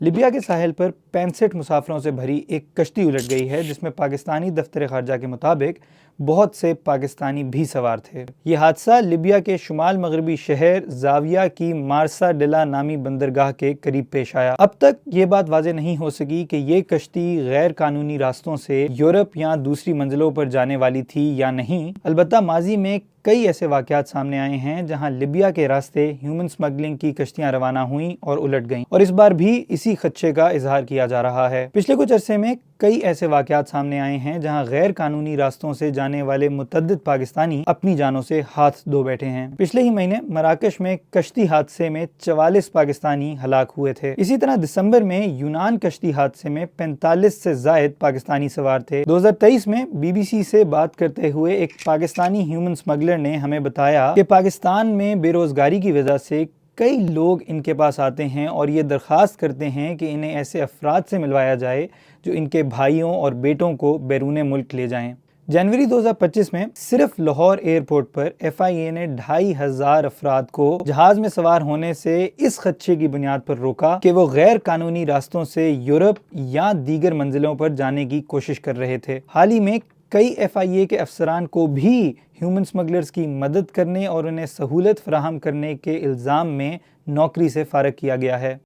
लिबिया के साहिल पर 65 मुसाफिरों से भरी एक कश्ती उलट गई है, जिसमें पाकिस्तानी दफ्तर खारजा के मुताबिक बहुत से पाकिस्तानी भी सवार थे। ये हादसा लिबिया के शुमाल मगरबी शहर जाविया की मारसा डिला नामी बंदरगाह के करीब पेश आया। अब तक ये बात वाज़ेह नहीं हो सकी कि ये कश्ती गैर कानूनी रास्तों से यूरोप या दूसरी मंजिलों पर जाने वाली थी या नहीं। अलबत्ता माजी में कई ऐसे वाक़यात सामने आए हैं जहां लिबिया के रास्ते ह्यूमन स्मगलिंग की कश्तियां रवाना हुईं और उलट गईं, और इस बार भी इसी खदशे का इजहार किया जा रहा है। पिछले कुछ अरसे में कई ऐसे वाक़यात सामने आए हैं जहां गैर कानूनी रास्तों से जाने वाले मुतअद्दिद पाकिस्तानी अपनी जानों से हाथ धो बैठे हैं। पिछले ही महीने मराकश में कश्ती हादसे में 44 पाकिस्तानी हलाक हुए थे। इसी तरह दिसंबर में यूनान कश्ती हादसे में 45 से जायद पाकिस्तानी सवार थे। 2023 में BBC से बात करते हुए एक पाकिस्तानी ह्यूमन स्मगलर ने हमें बताया कि पाकिस्तान में बेरोजगारी की वजह से कई लोग इनके पास आते हैं और ये दरख्वास्त करते हैं कि इन्हें ऐसे अफराद से मिलवाया जाए जो इनके भाइयों और बेटों को बैरून मुल्क ले जाएं। जनवरी 2025 में सिर्फ लाहौर एयरपोर्ट पर FIA ने 2500 अफराद को जहाज में सवार होने से इस खदशे की बुनियाद पर रोका कि वो गैर कानूनी रास्तों से यूरोप या दीगर मंजिलों पर जाने की कोशिश कर रहे थे। हाल ही में कई FIA के अफसरान को भी ह्यूमन स्मगलर्स की मदद करने और उन्हें सहूलत फराहम करने के इल्ज़ाम में नौकरी से फारग किया गया है।